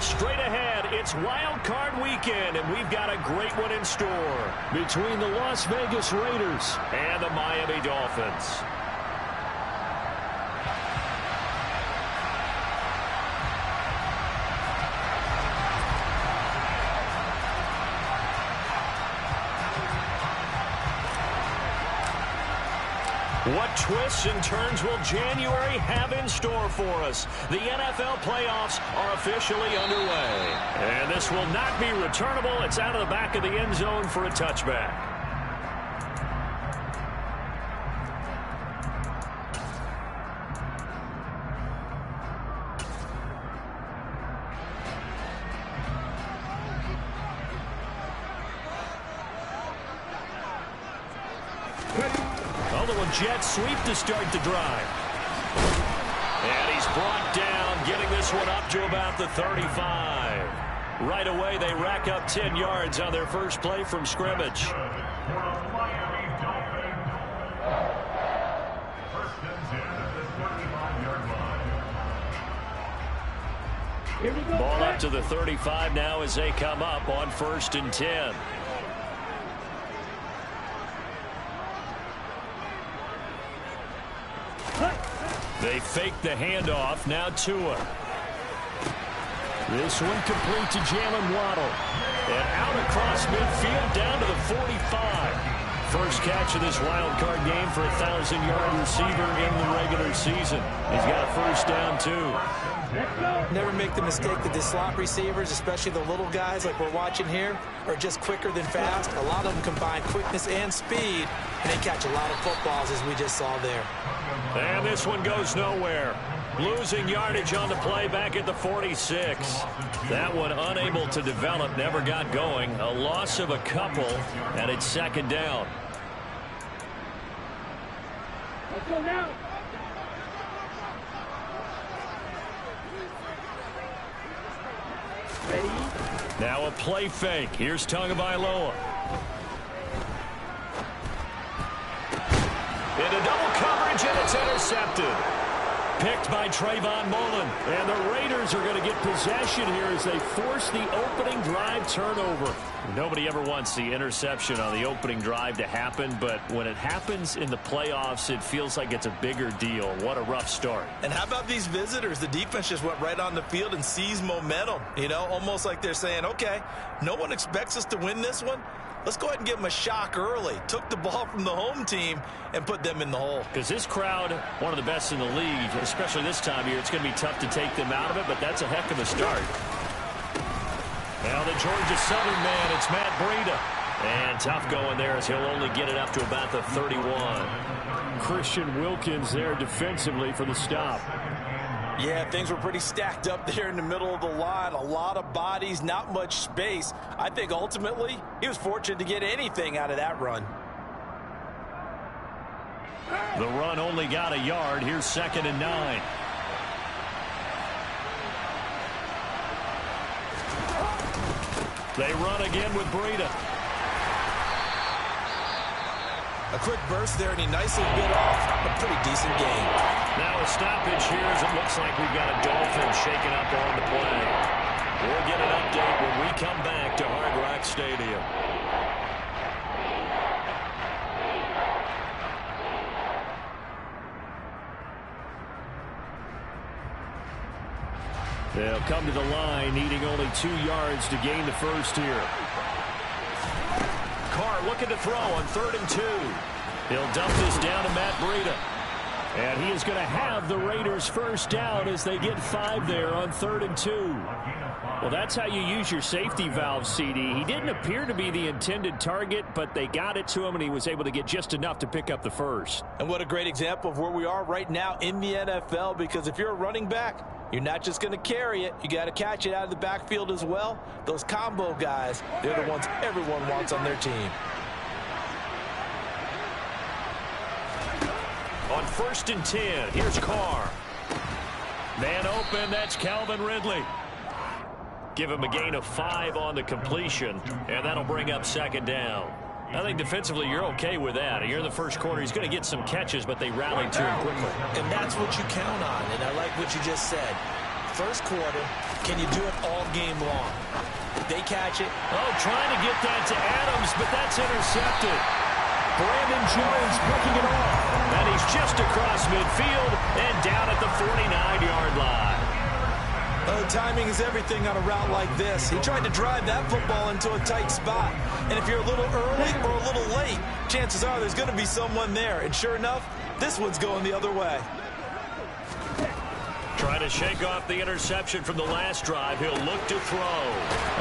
Straight ahead, it's Wild Card Weekend, and we've got a great one in store between the Las Vegas Raiders and the Miami Dolphins. What twists and turns will January have in store for us? The NFL playoffs are officially underway. And this will not be returnable. It's out of the back of the end zone for a touchback. Jet sweep to start the drive. And he's brought down, getting this one up to about the 35. Right away, they rack up 10 yards on their first play from scrimmage. Ball up to the 35 now as they come up on 1st and 10. They fake the handoff. Now Tua. This one complete to Jalen Waddle. And out across midfield down to the 45. First catch of this wild card game for a 1,000-yard receiver in the regular season. He's got a first down, too. Never make the mistake that the slot receivers, especially the little guys like we're watching here, are just quicker than fast. A lot of them combine quickness and speed, and they catch a lot of footballs, as we just saw there. And this one goes nowhere. Losing yardage on the play back at the 46. That one unable to develop, never got going. A loss of a couple, and it's 2nd down. Let's go now. Ready? Now a play fake. Here's Tagovailoa. Into double coverage, and it's intercepted. Picked by Trayvon Mullen. And the Raiders are going to get possession here as they force the opening drive turnover. Nobody ever wants the interception on the opening drive to happen, but when it happens in the playoffs, it feels like it's a bigger deal. What a rough start. And how about these visitors? The defense just went right on the field and seized momentum. You know, almost like they're saying, okay, no one expects us to win this one. Let's go ahead and give them a shock early. Took the ball from the home team and put them in the hole. Because this crowd, one of the best in the league, especially this time of year, it's going to be tough to take them out of it, but that's a heck of a start. Now the Georgia Southern man, it's Matt Breida. And tough going there as he'll only get it up to about the 31. Christian Wilkins there defensively for the stop. Yeah, things were pretty stacked up there in the middle of the line. A lot of bodies, not much space. I think ultimately he was fortunate to get anything out of that run. The run only got a yard. Here's 2nd and 9. They run again with Breida. A quick burst there, and he nicely bit off a pretty decent game. Now a stoppage here as it looks like we've got a Dolphin shaking up on the play. We'll get an update when we come back to Hard Rock Stadium. They'll come to the line, needing only 2 yards to gain the first here. Carr looking to throw on 3rd and 2. He'll dump this down to Matt Breida. And he is going to have the Raiders first down as they get 5 there on 3rd and 2. Well, that's how you use your safety valve, CD. He didn't appear to be the intended target, but they got it to him, and he was able to get just enough to pick up the first. And what a great example of where we are right now in the NFL, because if you're a running back, you're not just going to carry it. You got to catch it out of the backfield as well. Those combo guys, they're the ones everyone wants on their team. On 1st and 10, here's Carr. Man open, that's Calvin Ridley. Give him a gain of 5 on the completion, and that'll bring up 2nd down. I think defensively you're okay with that. You're in the first quarter. He's going to get some catches, but they rallied to him quickly. And that's what you count on, and I like what you just said. First quarter, Can you do it all game long? They catch it. Oh, trying to get that to Adams, but that's intercepted. Brandon Jones picking it off. And he's just across midfield and down at the 49-yard line. Timing is everything on a route like this. He tried to drive that football into a tight spot. And if you're a little early or a little late, chances are there's going to be someone there. And sure enough, this one's going the other way. Trying to shake off the interception from the last drive. He'll look to throw.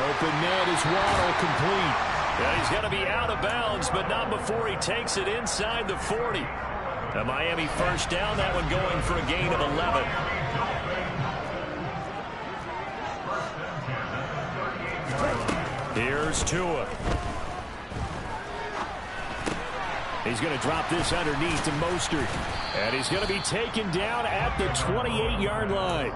Open net is Waddle complete. Yeah, he's going to be out of bounds, but not before he takes it inside the 40. A Miami first down, that one going for a gain of 11. Here's Tua. He's going to drop this underneath to Mostert. And he's going to be taken down at the 28-yard line.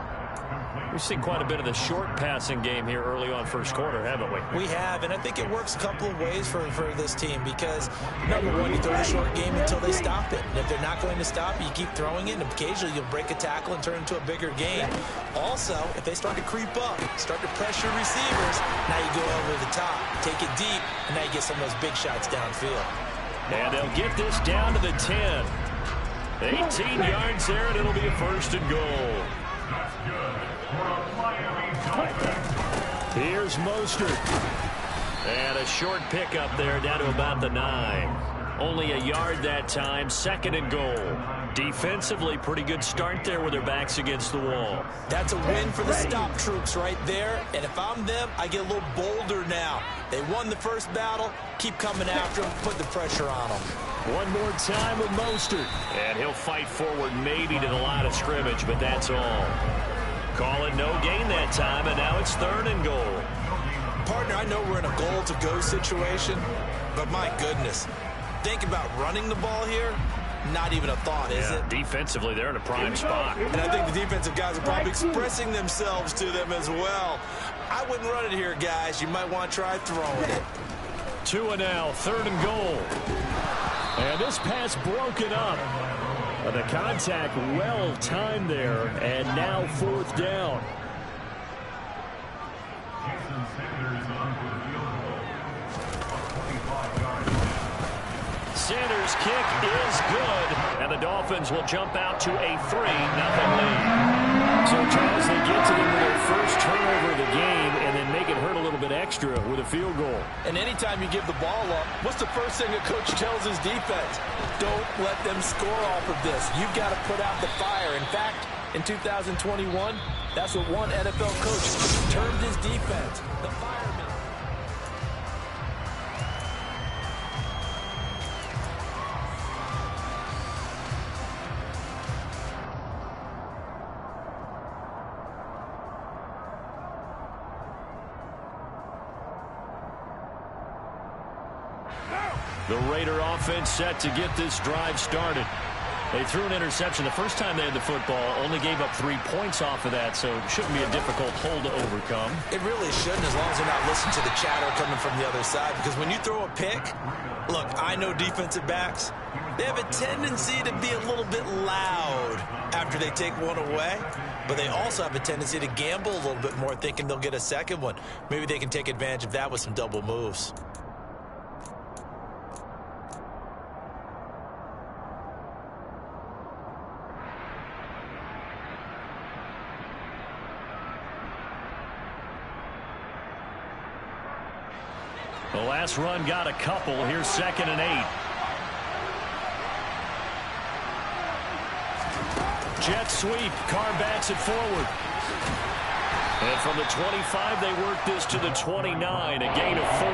We've seen quite a bit of the short passing game here early on first quarter, haven't we? We have, and I think it works a couple of ways for this team because, number one, you throw the short game until they stop it. And if they're not going to stop it, you keep throwing it, and occasionally you'll break a tackle and turn it into a bigger gain. Also, if they start to creep up, start to pressure receivers, now you go over the top, take it deep, and now you get some of those big shots downfield. And they'll get this down to the 10. 18 yards there, and it'll be a first and goal. Here's Mostert. And a short pickup there down to about the 9. Only a yard that time, second and goal. Defensively, pretty good start there with their backs against the wall. That's a win for the stop troops right there. And if I'm them, I get a little bolder now. They won the first battle. Keep coming after them. Put the pressure on them. One more time with Mostert. And he'll fight forward maybe to the line of scrimmage, but that's all. Call it no gain that time, and now it's third and goal. Partner, I know we're in a goal-to-go situation, but my goodness. Think about running the ball here. Not even a thought, is it? Defensively, they're in a prime spot. And I think the defensive guys are probably expressing themselves to them as well. I wouldn't run it here, guys. You might want to try throwing it. Tua now, third and goal. And this pass broken up. The contact well timed there, and now fourth down. Sanders' kick is good, and the Dolphins will jump out to a 3-0 lead. So, Charles, they get to them with their first turnover of the game and then make it hurt a little bit extra with a field goal. And anytime you give the ball up, what's the first thing a coach tells his defense? Don't let them score off of this. You've got to put out the fire. In fact, in 2021, that's what one NFL coach termed his defense, the fireman. The Raider offense set to get this drive started. They threw an interception the first time they had the football, only gave up 3 points off of that, so it shouldn't be a difficult hole to overcome. It really shouldn't, as long as they're not listening to the chatter coming from the other side, because when you throw a pick, look, I know defensive backs, they have a tendency to be a little bit loud after they take one away, but they also have a tendency to gamble a little bit more, thinking they'll get a second one. Maybe they can take advantage of that with some double moves. The last run got a couple. Here's 2nd and 8. Jet sweep. Carr backs it forward. And from the 25, they work this to the 29, a gain of 4.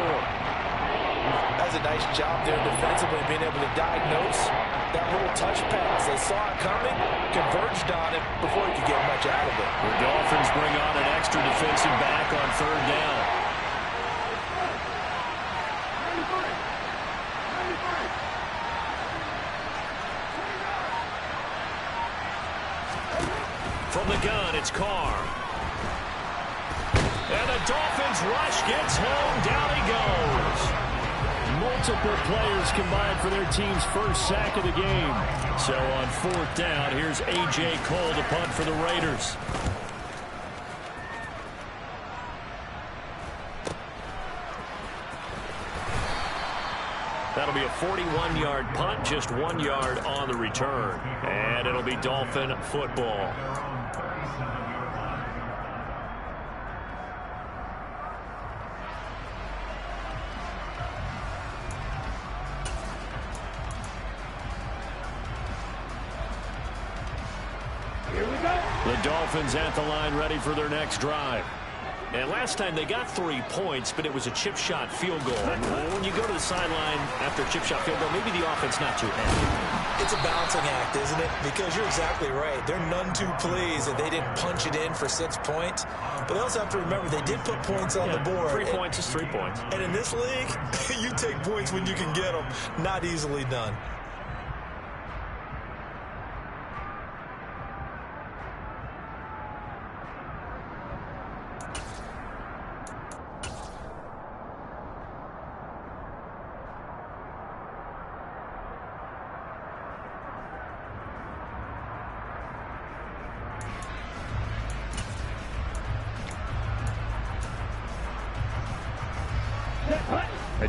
That's a nice job there defensively, being able to diagnose that little touch pass. They saw it coming, converged on it before he could get much out of it. The Dolphins bring on an extra defensive back on third down. From the gun, it's Carr. And the Dolphins rush gets home. Down he goes. Multiple players combined for their team's first sack of the game. So on fourth down, here's A.J. Cole to punt for the Raiders. That'll be a 41-yard punt, just 1 yard on the return. And it'll be Dolphin football. The Dolphins at the line ready for their next drive. And last time they got 3 points, but it was a chip shot field goal. And when you go to the sideline after a chip shot field goal, maybe the offense not too happy. It's a balancing act, isn't it? Because you're exactly right. They're none too pleased that they didn't punch it in for 6 points. But they also have to remember they did put points on the board. 3 points is 3 points. And in this league, you take points when you can get them. Not easily done.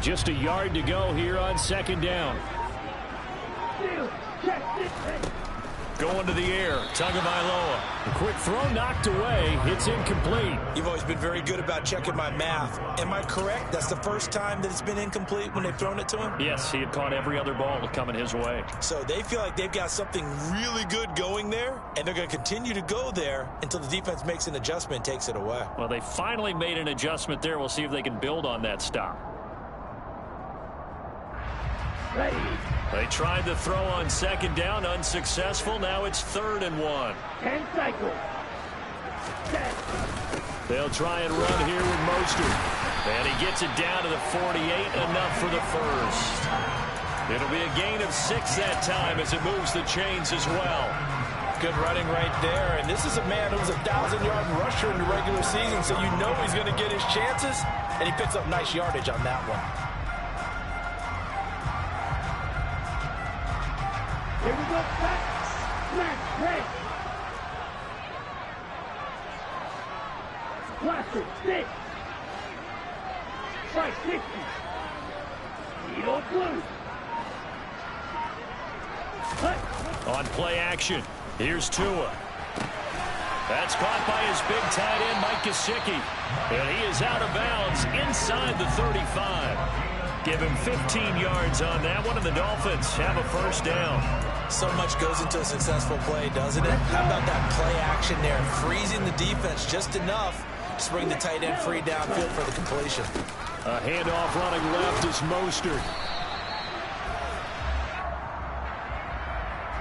Just a yard to go here on second down. Going to the air, Tagovailoa. A quick throw knocked away. It's incomplete. You've always been very good about checking my math. Am I correct? That's the first time that it's been incomplete when they've thrown it to him? Yes, he had caught every other ball coming his way. So they feel like they've got something really good going there, and they're going to continue to go there until the defense makes an adjustment and takes it away. Well, they finally made an adjustment there. We'll see if they can build on that stop. They tried to throw on second down, unsuccessful. Now it's 3rd and 1. 10 cycles. They'll try and run here with Mostert. And he gets it down to the 48, enough for the first. It'll be a gain of 6 that time as it moves the chains as well. Good running right there. And this is a man who's a 1,000-yard rusher in the regular season, so you know he's going to get his chances. And he picks up nice yardage on that one. Here we go. Back. Smash. Red. Classic. 6. Strike 60. Needle blue. Cut. On play action, here's Tua. That's caught by his big tight end, Mike Gesicki. And he is out of bounds inside the 35. Give him 15 yards on that one, and the Dolphins have a first down. So much goes into a successful play, doesn't it? How about that play action there? Freezing the defense just enough to bring the tight end free downfield for the completion. A handoff running left is Mostert.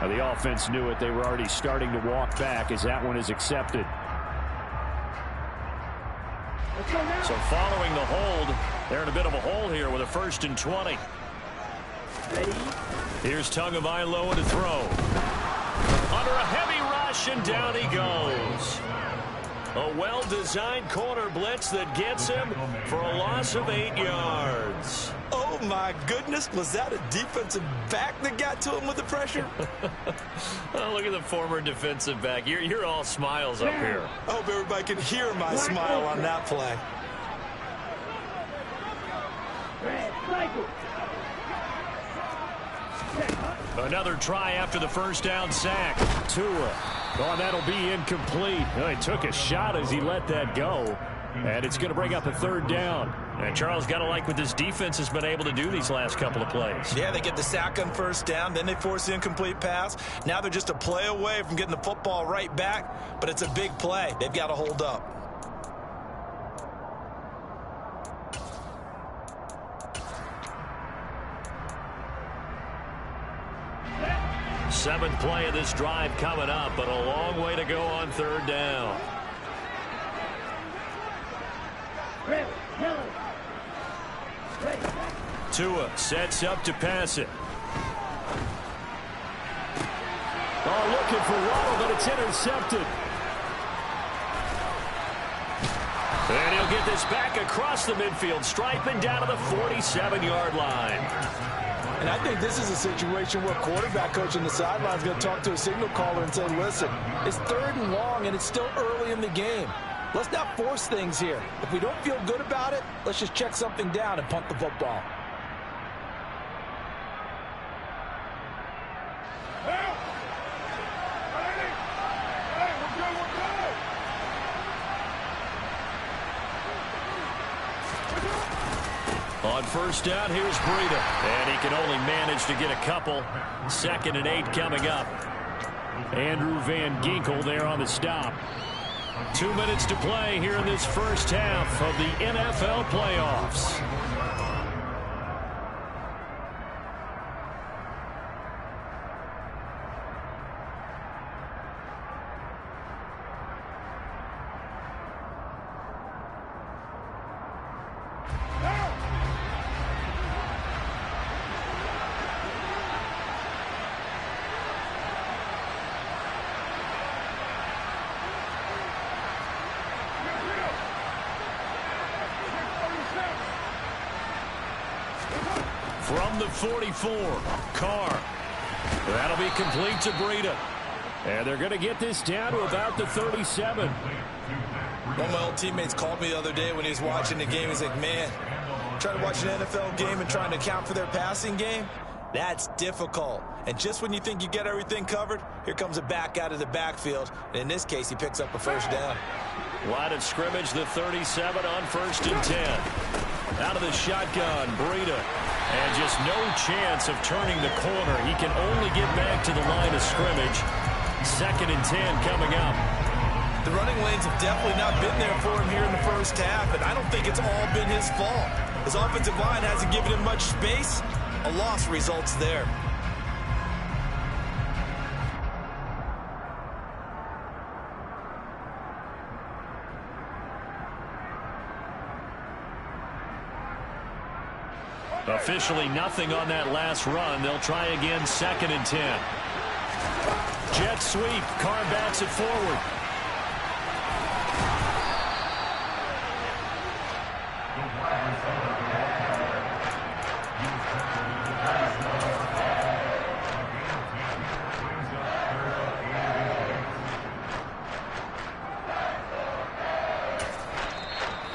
Now the offense knew it. They were already starting to walk back as that one is accepted. So following the hold, they're in a bit of a hole here with a 1st and 20. Ready. Here's Tagovailoa to throw. Under a heavy rush, and down he goes. A well-designed corner blitz that gets him for a loss of 8 yards. Oh, my goodness. Was that a defensive back that got to him with the pressure? Oh, look at the former defensive back. You're all smiles up here. I hope everybody can hear my smile on that play. Red. Cycle. Another try after the first down sack. Tua. Oh, that'll be incomplete. Oh, he took a shot as he let that go. And it's going to bring up a 3rd down. And Charles, got to like what this defense has been able to do these last couple of plays. Yeah, they get the sack on first down, then they force the incomplete pass. Now they're just a play away from getting the football right back, but it's a big play. They've got to hold up. Seventh play of this drive coming up, but a long way to go on 3rd down. Red. Yellow. Red. Tua sets up to pass it. Oh, looking for Waddle, but it's intercepted. And he'll get this back across the midfield stripe and down to the 47-yard line. And I think this is a situation where quarterback coach on the sideline is going to talk to a signal caller and say, listen, it's 3rd and long, and it's still early in the game. Let's not force things here. If we don't feel good about it, let's just check something down and punt the football. On first down, here's Breida. And he can only manage to get a couple. 2nd and 8 coming up. Andrew Van Ginkel there on the stop. 2 minutes to play here in this first half of the NFL playoffs. From the 44, Carr. That'll be complete to Breida. And they're going to get this down to about the 37. One of my old teammates called me the other day when he was watching the game. He's like, man, trying to watch an NFL game and trying to account for their passing game, that's difficult. And just when you think you get everything covered, here comes a back out of the backfield. And in this case, he picks up a first down. Line of scrimmage, the 37 on 1st and 10. Out of the shotgun, Breida. And just no chance of turning the corner. He can only get back to the line of scrimmage. 2nd and 10 coming up. The running lanes have definitely not been there for him here in the first half, and I don't think it's all been his fault. His offensive line hasn't given him much space. A loss results there. Officially nothing on that last run. They'll try again 2nd and 10. Jet sweep. Carr backs it forward.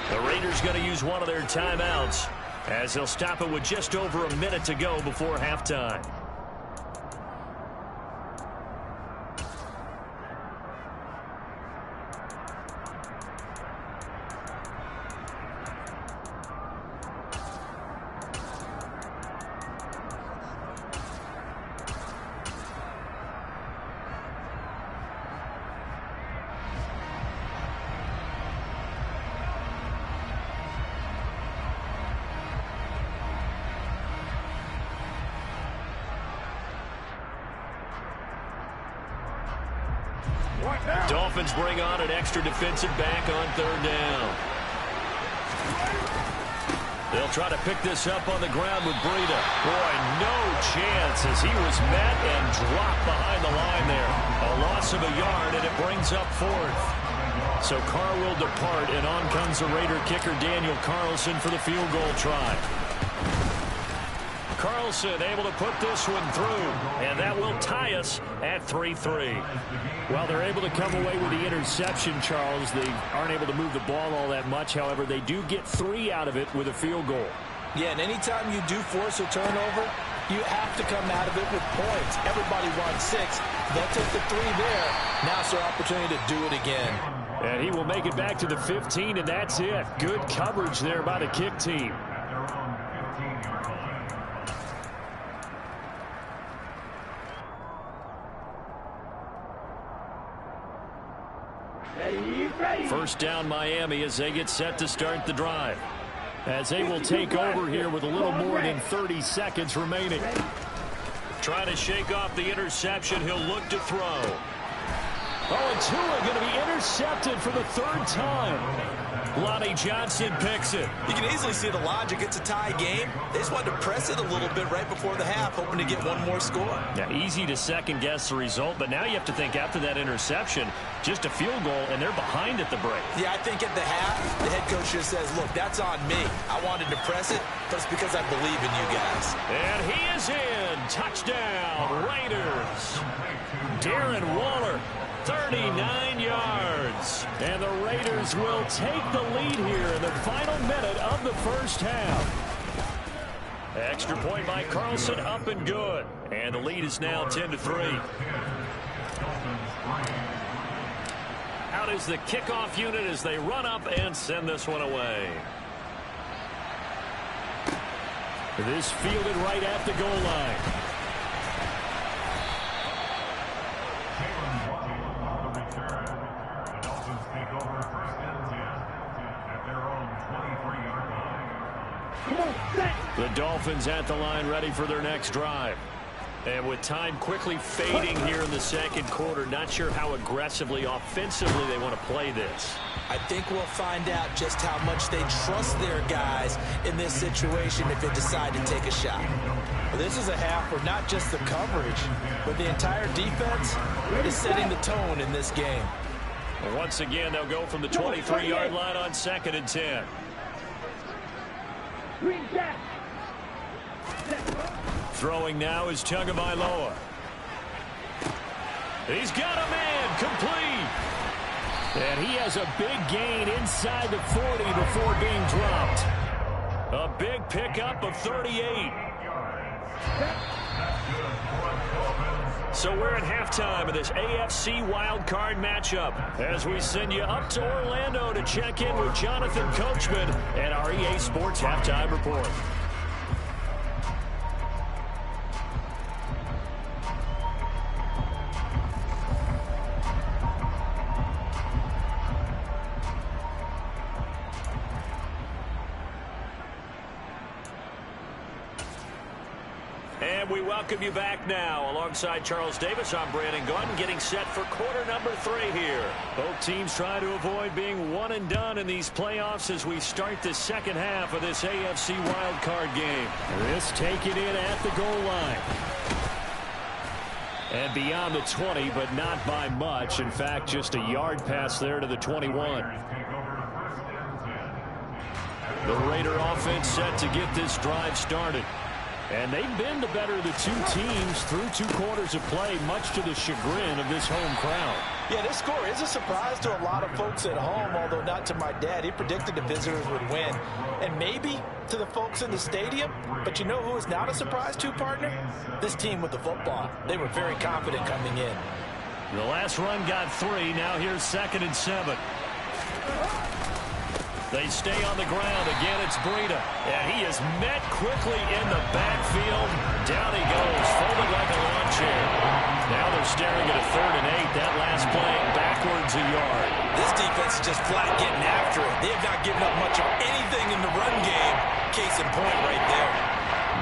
The Raiders going to use one of their timeouts, as they'll stop it with just over a minute to go before halftime. Dolphins bring on an extra defensive back on 3rd down. They'll try to pick this up on the ground with Breida. Boy, no chance as he was met and dropped behind the line there. A loss of a yard, and it brings up 4th. So Carr will depart, and on comes the Raider kicker Daniel Carlson for the field goal try. Carlson able to put this one through, and that will tie us at 3-3. Well, they're able to come away with the interception, Charles. They aren't able to move the ball all that much. However, they do get 3 out of it with a field goal. Yeah, and anytime you do force a turnover, you have to come out of it with points. Everybody wants 6. They'll take the 3 there. Now it's their opportunity to do it again. And he will make it back to the 15, and that's it. Good coverage there by the kick team. First down Miami as they get set to start the drive. As they will take over here with a little more than 30 seconds remaining. Trying to shake off the interception. He'll look to throw. Oh, and Tua going to be intercepted for the 3rd time. Lonnie Johnson picks it. You can easily see the logic. It's a tie game. They just wanted to press it a little bit right before the half, hoping to get one more score. Yeah, easy to second-guess the result, but now you have to think after that interception, just a field goal, and they're behind at the break. Yeah, I think at the half, the head coach just says, look, that's on me. I wanted to press it, but it's because I believe in you guys. And he is in. Touchdown, Raiders. Darren Waller. 39 yards. And the Raiders will take the lead here in the final minute of the first half. Extra point by Carlson, up and good. And the lead is now 10-3. Out is the kickoff unit as they run up and send this one away. This fielded right at the goal line. The Dolphins at the line, ready for their next drive. And with time quickly fading here in the second quarter, not sure how aggressively, offensively they want to play this. I think we'll find out just how much they trust their guys in this situation if they decide to take a shot. Well, this is a half where not just the coverage, but the entire defense is setting the tone in this game. Well, once again, they'll go from the 23-yard line on 2nd and 10. Throwing now is Tagovailoa. He's got a man, complete. And he has a big gain inside the 40 before being dropped. A big pickup of 38. So we're at halftime of this AFC wildcard matchup as we send you up to Orlando to check in with Jonathan Coachman and our EA Sports Halftime Report. And we welcome you back now. Alongside Charles Davis, I'm Brandon Gunn, getting set for quarter number 3 here. Both teams trying to avoid being one and done in these playoffs as we start the second half of this AFC wildcard game. This taken in at the goal line. And beyond the 20, but not by much. In fact, just a yard pass there to the 21. The Raider offense set to get this drive started. And they've been the better of the two teams through 2 quarters of play, much to the chagrin of this home crowd. Yeah, this score is a surprise to a lot of folks at home, although not to my dad. He predicted the visitors would win. And maybe to the folks in the stadium. But you know who is not a surprise to, partner? This team with the football. They were very confident coming in. The last run got 3. Now here's 2nd and 7. They stay on the ground. Again, it's Breida. And he is met quickly in the backfield. Down he goes, folded like a lawn chair. Now they're staring at a 3rd and 8. That last play backwards a yard. This defense is just flat getting after it. They have not given up much of anything in the run game. Case in point right there.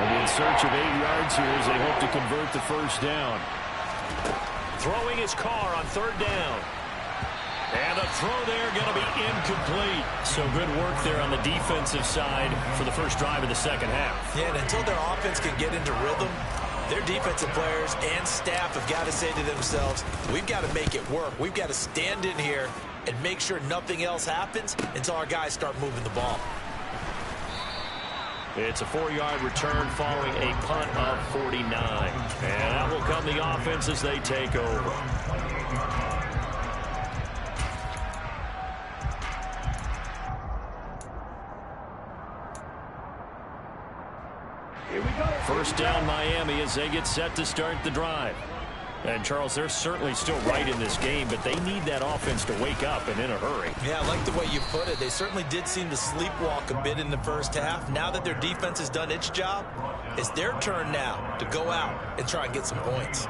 They'll be in search of 8 yards here as they hope to convert the first down. Throwing his car on 3rd down. And the throw there going to be incomplete. So good work there on the defensive side for the first drive of the second half. Yeah, and until their offense can get into rhythm, their defensive players and staff have got to say to themselves, we've got to make it work. We've got to stand in here and make sure nothing else happens until our guys start moving the ball. It's a 4-yard return following a punt of 49. And that will come the offense as they take over. First down Miami as they get set to start the drive. And, Charles, they're certainly still right in this game, but they need that offense to wake up and in a hurry. Yeah, I like the way you put it. They certainly did seem to sleepwalk a bit in the first half. Now that their defense has done its job, it's their turn now to go out and try and get some points.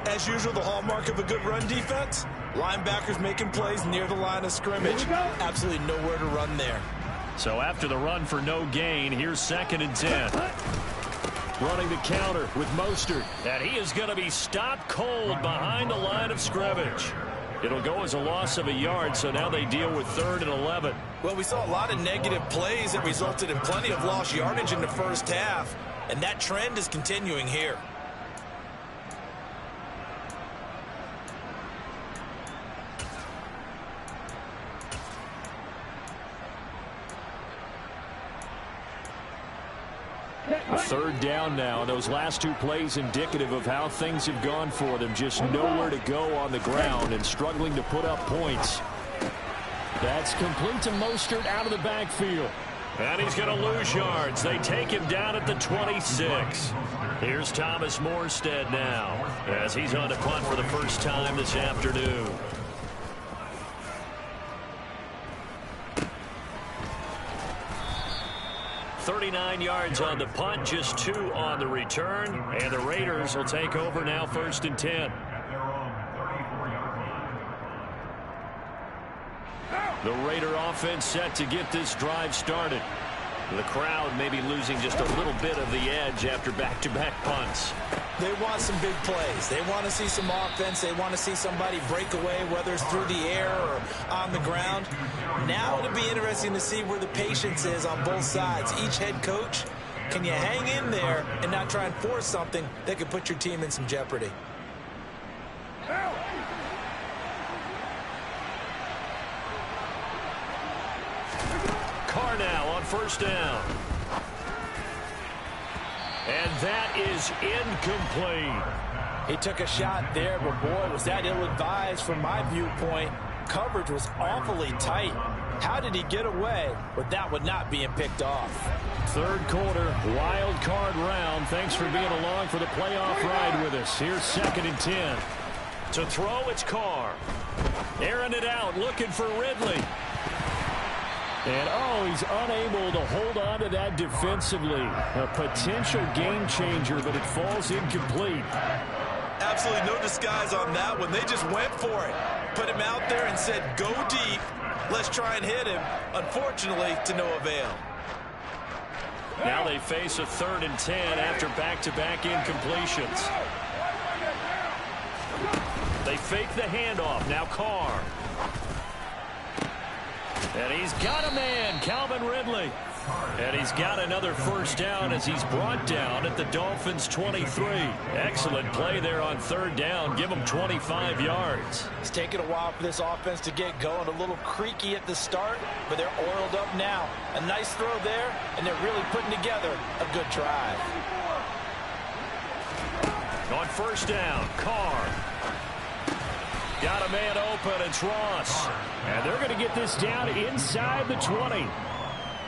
As usual, the hallmark of a good run defense, linebackers making plays near the line of scrimmage. Absolutely nowhere to run there. So after the run for no gain, here's 2nd and 10. Running the counter with Mostert. And he is going to be stopped cold behind the line of scrimmage. It'll go as a loss of a yard, so now they deal with 3rd and 11. Well, we saw a lot of negative plays that resulted in plenty of lost yardage in the first half, and that trend is continuing here. A 3rd down now. Those last 2 plays indicative of how things have gone for them. Just nowhere to go on the ground and struggling to put up points. That's complete to Mostert out of the backfield. And he's going to lose yards. They take him down at the 26. Here's Thomas Morstead now as he's on to punt for the first time this afternoon. 39 yards on the punt, just 2 on the return. And the Raiders will take over now, 1st and 10. The Raider offense set to get this drive started. The crowd may be losing just a little bit of the edge after back-to-back punts. They want some big plays. They want to see some offense. They want to see somebody break away, whether it's through the air or on the ground. Now it'll be interesting to see where the patience is on both sides. Each head coach, can you hang in there and not try and force something that could put your team in some jeopardy? Carr now on 1st down. And that is incomplete. He took a shot there, but boy, was that ill-advised from my viewpoint. Coverage was awfully tight. How did he get away with that one not being picked off? 3rd quarter, wild card round. Thanks for being along for the playoff ride with us. Here's 2nd and 10. To throw, it's Carr. Airing it out, looking for Ridley. And, oh, he's unable to hold on to that defensively. A potential game changer, but it falls incomplete. Absolutely no disguise on that one. They just went for it. Put him out there and said, go deep. Let's try and hit him. Unfortunately, to no avail. Now they face a 3rd and 10 after back-to-back incompletions. They fake the handoff. Now Carr. And he's got a man, Calvin Ridley. And he's got another 1st down as he's brought down at the Dolphins' 23. Excellent play there on 3rd down. Give him 25 yards. It's taken a while for this offense to get going. A little creaky at the start, but they're oiled up now. A nice throw there, and they're really putting together a good drive. On 1st down, Carr. Got a man open, it's Ross. And they're going to get this down inside the 20.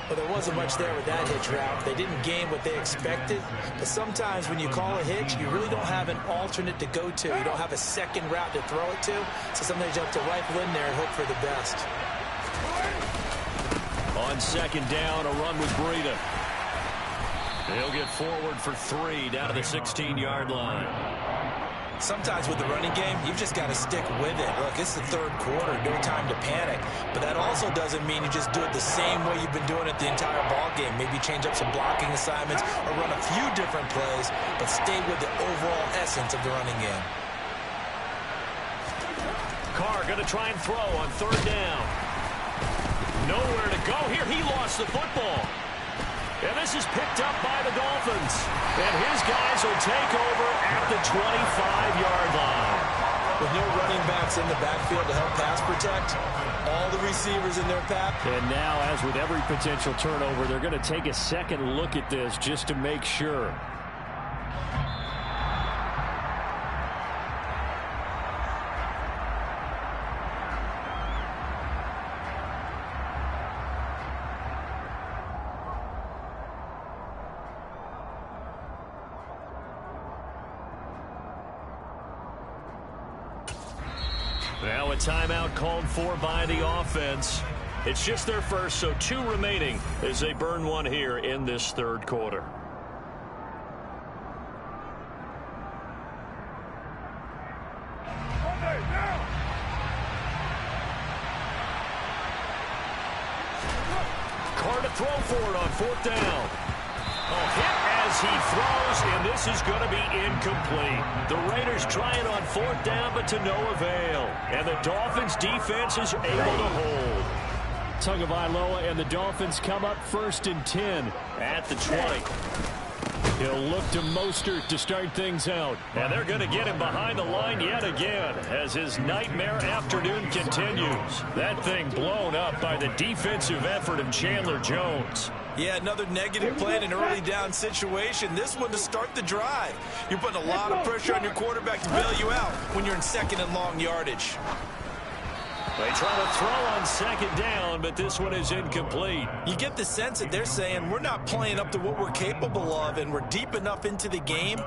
Well, there wasn't much there with that hitch route. They didn't gain what they expected. But sometimes when you call a hitch, you really don't have an alternate to go to. You don't have a second route to throw it to. So sometimes you have to rifle in there and hope for the best. On 2nd down, a run with Breida. He'll get forward for 3 down to the 16-yard line. Sometimes with the running game, you've just got to stick with it. Look, it's the 3rd quarter, no time to panic. But that also doesn't mean you just do it the same way you've been doing it the entire ball game. Maybe change up some blocking assignments or run a few different plays, but stay with the overall essence of the running game. Carr going to try and throw on 3rd down. Nowhere to go here. He lost the football. And this is picked up by the Dolphins. And his guys will take over at the 25-yard line. With no running backs in the backfield to help pass protect, all the receivers in their path. And now, as with every potential turnover, they're going to take a second look at this just to make sure. Now a timeout called for by the offense. It's just their first, so 2 remaining as they burn one here in this 3rd quarter. Carr to throw for it on 4th down. Hit as he throws, and this is going to be incomplete. The Raiders trying on 4th down, but to no avail. And the Dolphins' defense is able to hold. Tagovailoa and the Dolphins come up 1st and 10 at the 20. He'll look to Mostert to start things out. And they're going to get him behind the line yet again as his nightmare afternoon continues. That thing blown up by the defensive effort of Chandler Jones. Yeah, another negative play in an early down situation. This one to start the drive. You're putting a lot of pressure on your quarterback to bail you out when you're in 2nd and long yardage. They try to throw on 2nd down, but this one is incomplete. You get the sense that they're saying we're not playing up to what we're capable of, and we're deep enough into the game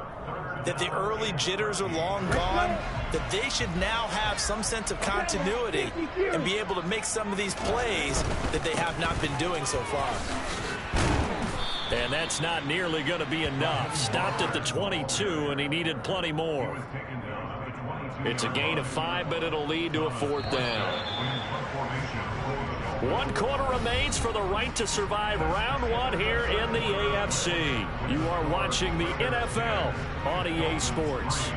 that the early jitters are long gone, that they should now have some sense of continuity and be able to make some of these plays that they have not been doing so far. And that's not nearly going to be enough. Stopped at the 22, and he needed plenty more. It's a gain of 5, but it'll lead to a 4th down. 1 quarter remains for the right to survive round 1 here in the AFC. You are watching the NFL on EA Sports.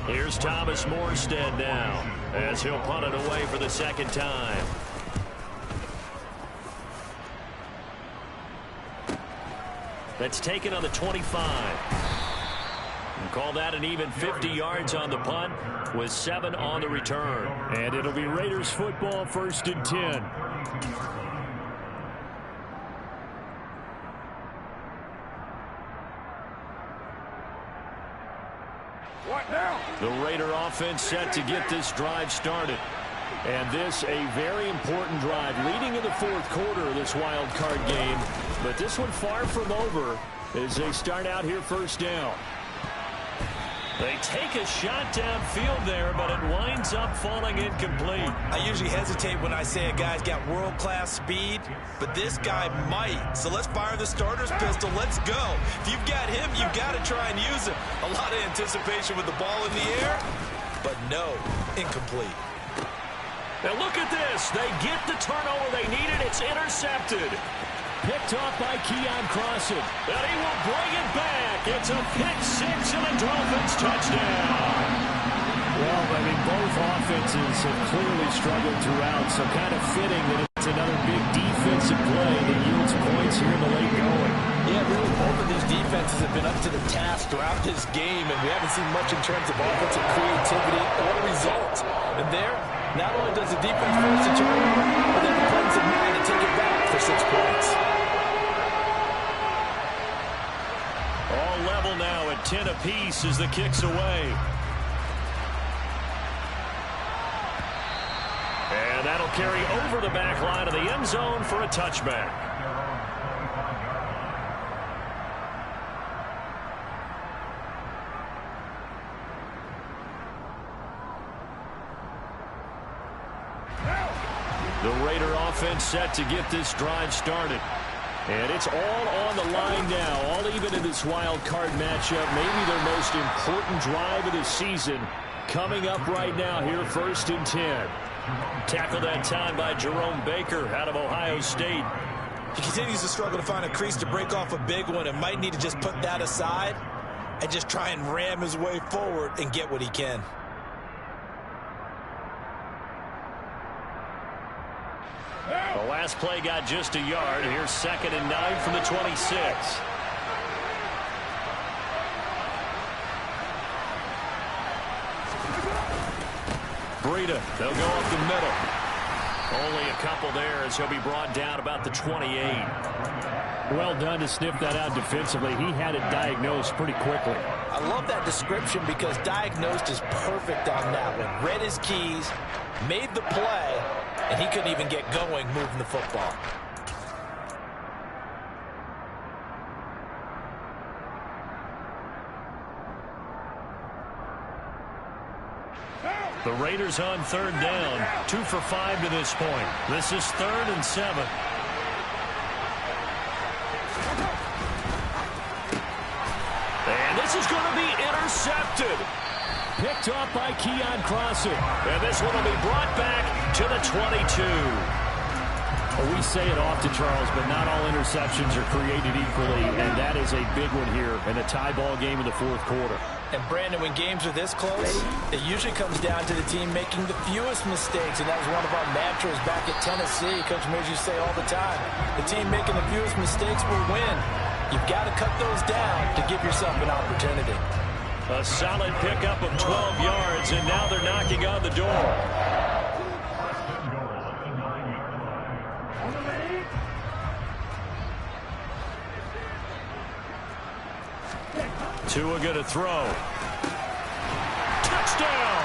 Here's Thomas Morstead now as he'll punt it away for the 2nd time. That's taken on the 25. And call that an even 50 yards on the punt with 7 on the return. And it'll be Raiders football, 1st and 10. What now? The Raider offense set to get this drive started. And this a very important drive leading in the 4th quarter of this wild card game. But this one far from over as they start out here 1st down. They take a shot downfield there, but it winds up falling incomplete. I usually hesitate when I say a guy's got world-class speed, but this guy might. So let's fire the starter's pistol. Let's go. If you've got him, you've got to try and use him. A lot of anticipation with the ball in the air, but no, incomplete. Now look at this. They get the turnover they needed. It's intercepted. Picked off by Keon Crossan. And he will bring it back. It's a pick 6 and a Dolphins touchdown. Well, I mean, both offenses have clearly struggled throughout, so kind of fitting that it's another big defensive play that yields points here in the late going. Yeah, really, both of these defenses have been up to the task throughout this game, and we haven't seen much in terms of offensive creativity or results. And there, not only does the defense force a turnover, but they have the presence of mind to take it back for 6 points. All level now at 10 apiece as the kick's away. And that'll carry over the back line of the end zone for a touchback. The Raider offense set to get this drive started. And it's all on the line now, all even in this wild card matchup. Maybe their most important drive of the season coming up right now here, 1st and 10. Tackled that time by Jerome Baker out of Ohio State. He continues to struggle to find a crease to break off a big one and might need to just put that aside and just try and ram his way forward and get what he can. The last play got just a yard. Here's 2nd and 9 from the 26. Breida, they'll go up the middle. Only a couple there as he'll be brought down about the 28. Well done to sniff that out defensively. He had it diagnosed pretty quickly. I love that description because diagnosed is perfect on that one. Read his keys, made the play, and he couldn't even get going moving the football. The Raiders on 3rd down, 2 for 5 to this point. This is 3rd and 7. And this is going to be intercepted. Picked off by Keon Crossan. And this one will be brought back to the 22. Well, we say it often, Charles, but not all interceptions are created equally, and that is a big one here in a tie ball game in the 4th quarter. And, Brandon, when games are this close, it usually comes down to the team making the fewest mistakes, and that was one of our mantras back at Tennessee. Coach Mears used to say all the time, the team making the fewest mistakes will win. You've got to cut those down to give yourself an opportunity. A solid pickup of 12 yards, and now they're knocking on the door. Tua going to throw. Touchdown!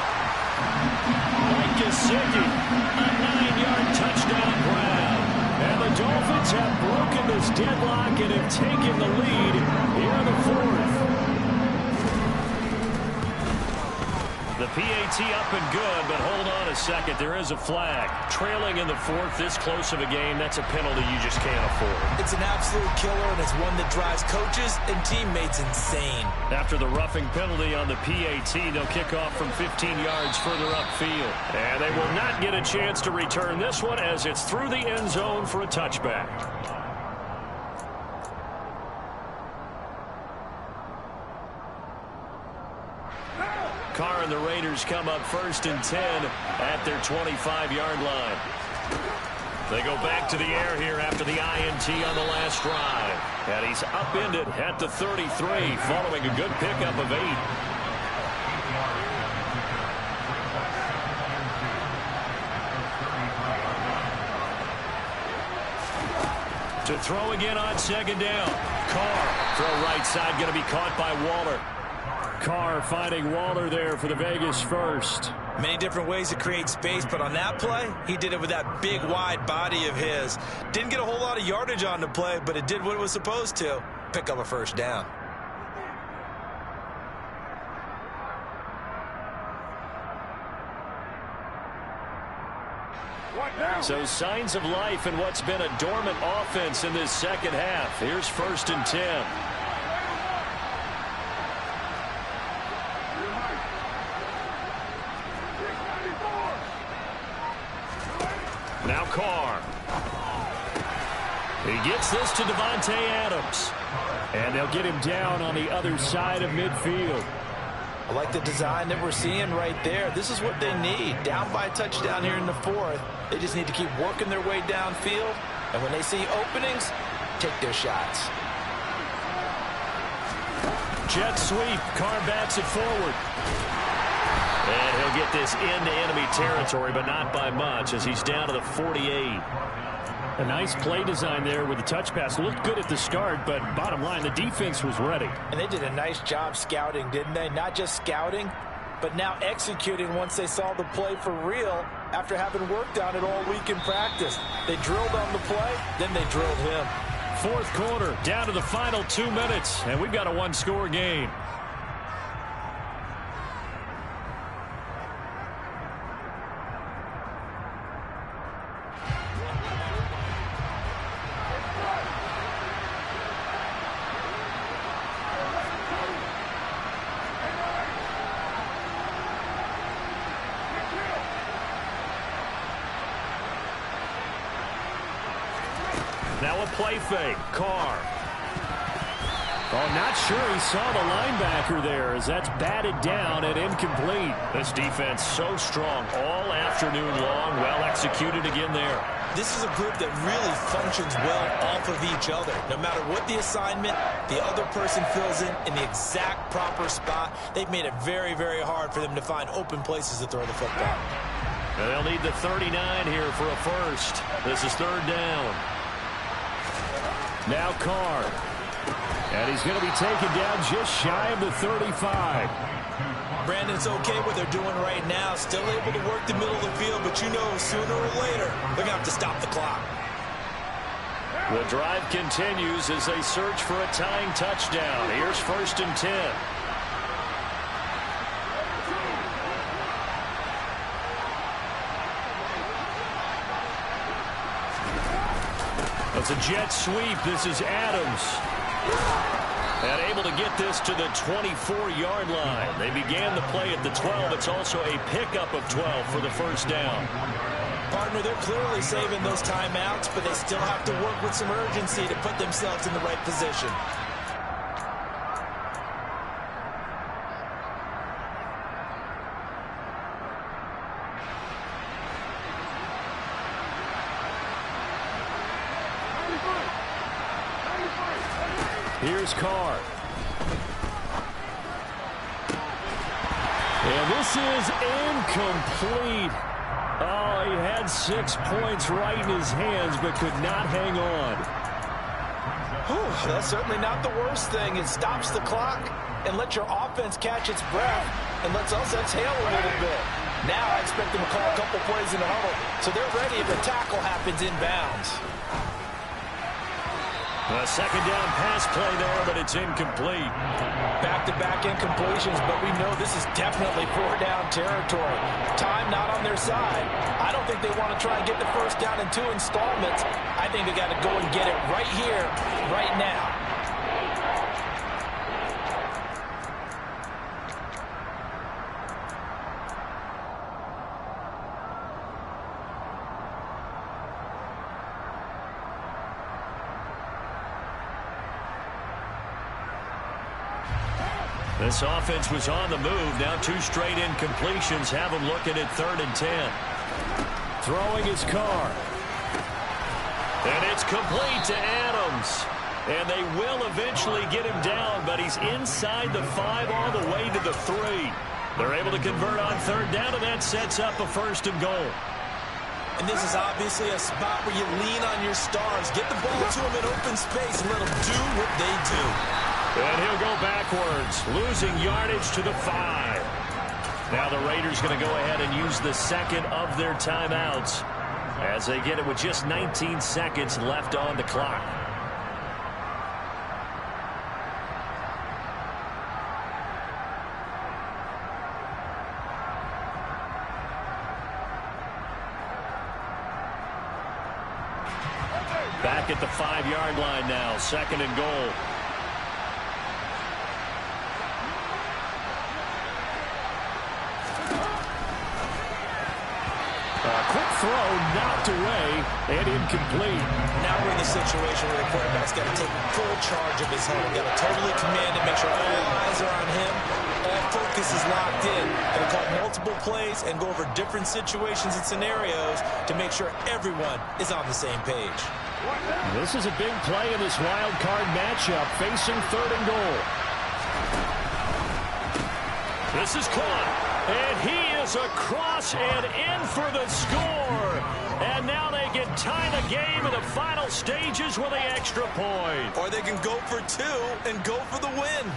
Mike Gesicki, a 9-yard touchdown grab. And the Dolphins have broken this deadlock and have taken the lead here in the 4th. The PAT up and good, but hold on a second. There is a flag. Trailing in the fourth, this close of a game, that's a penalty you just can't afford. It's an absolute killer, and it's one that drives coaches and teammates insane. After the roughing penalty on the PAT, they'll kick off from 15 yards further upfield. And they will not get a chance to return this one as it's through the end zone for a touchback. Carr and the Raiders come up 1st and 10 at their 25-yard line. They go back to the air here after the INT on the last drive. And he's upended at the 33 following a good pickup of 8. To throw again on 2nd down. Carr, throw right side, going to be caught by Waller. Carr finding Waller there for the Vegas first. Many different ways to create space, but on that play, he did it with that big, wide body of his. Didn't get a whole lot of yardage on the play, but it did what it was supposed to. Pick up a 1st down. So signs of life in what's been a dormant offense in this second half. Here's 1st and 10. Now Carr. He gets this to Devontae Adams. And they'll get him down on the other side of midfield. I like the design that we're seeing right there. This is what they need. Down by a touchdown here in the 4th. They just need to keep working their way downfield. And when they see openings, take their shots. Jet sweep. Carr backs it forward. And he'll get this into enemy territory, but not by much as he's down to the 48. A nice play design there with the touch pass. Looked good at the start, but bottom line, the defense was ready. And they did a nice job scouting, didn't they? Not just scouting, but now executing once they saw the play for real after having worked on it all week in practice. They drilled on the play, then they drilled him. 4th quarter, down to the final 2 minutes, and we've got a 1-score game. Now a play fake. Carr. Oh, not sure he saw the linebacker there as that's batted down and incomplete. This defense so strong all afternoon long. Well executed again there. This is a group that really functions well off of each other. No matter what the assignment, the other person fills in the exact proper spot. They've made it very, very hard for them to find open places to throw the football. And they'll need the 39 here for a first. This is 3rd down. Now Carr. And he's going to be taken down just shy of the 35. Brandon, it's okay what they're doing right now. Still able to work the middle of the field, but you know sooner or later they're going to have to stop the clock. The drive continues as they search for a tying touchdown. Here's 1st and 10. It's a jet sweep. This is Adams. And able to get this to the 24-yard line. They began the play at the 12. It's also a pickup of 12 for the 1st down. Partner, they're clearly saving those timeouts, but they still have to work with some urgency to put themselves in the right position. Here's Carr. And this is incomplete. Oh, he had 6 points right in his hands, but could not hang on. Whew, that's certainly not the worst thing. It stops the clock and lets your offense catch its breath and lets us exhale a little bit. Now I expect them to call a couple plays in the huddle, so they're ready if the tackle happens inbounds. A second down pass play there, but it's incomplete. Back-to-back incompletions, but we know this is definitely four-down territory. Time not on their side. I don't think they want to try and get the first down in 2 installments. I think they got to go and get it right here, right now. This offense was on the move. Now 2 straight incompletions have them looking at 3rd and 10. Throwing his car. And it's complete to Adams. And they will eventually get him down, but he's inside the 5 all the way to the 3. They're able to convert on 3rd down, and that sets up a 1st and goal. And this is obviously a spot where you lean on your stars. Get the ball to them in open space and let them do what they do. And he'll go backwards, losing yardage to the 5. Now the Raiders going to go ahead and use the second of their timeouts as they get it with just 19 seconds left on the clock. Back at the 5-yard line now, 2nd and goal. Quick throw, knocked away, and incomplete. Now we're in the situation where the quarterback's got to take full charge of his home. Got to totally command it, make sure all eyes are on him. All focus is locked in. Got to call multiple plays and go over different situations and scenarios to make sure everyone is on the same page. This is a big play in this wild card matchup, facing 3rd and goal. This is caught. And he is across and in for the score. And now they can tie the game in the final stages with the extra point. Or they can go for 2 and go for the win.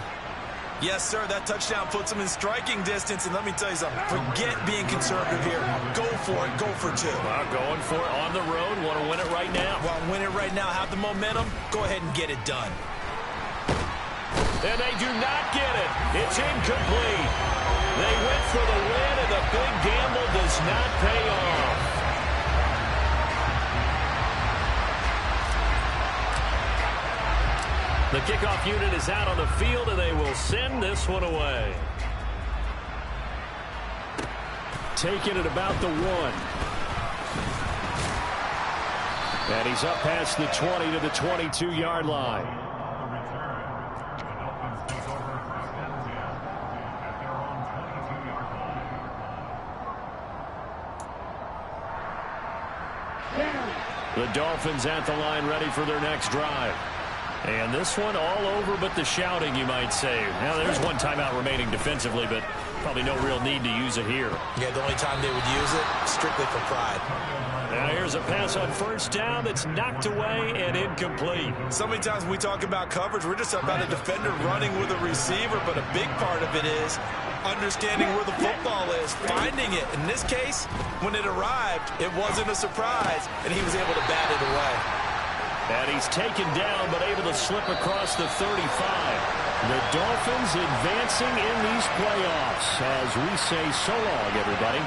Yes, sir, that touchdown puts them in striking distance. And let me tell you something, forget being conservative here. Go for it, go for 2. Well, going for it on the road. Want to win it right now. Want to win it right now, have the momentum, go ahead and get it done. And they do not get it. It's incomplete. They went for the win, and the big gamble does not pay off. The kickoff unit is out on the field, and they will send this one away. Taking it about the 1. And he's up past the 20 to the 22-yard line. The Dolphins at the line ready for their next drive. And this one all over but the shouting, you might say. Now, there's one timeout remaining defensively, but probably no real need to use it here. Yeah, the only time they would use it, strictly for pride. Now, here's a pass on 1st down that's knocked away and incomplete. So many times when we talk about coverage, we're just about a defender running with a receiver, but a big part of it is understanding where the football is, finding it. In this case, when it arrived, it wasn't a surprise, and he was able to bat it away. And he's taken down, but able to slip across the 35. The Dolphins advancing in these playoffs as we say so long, everybody.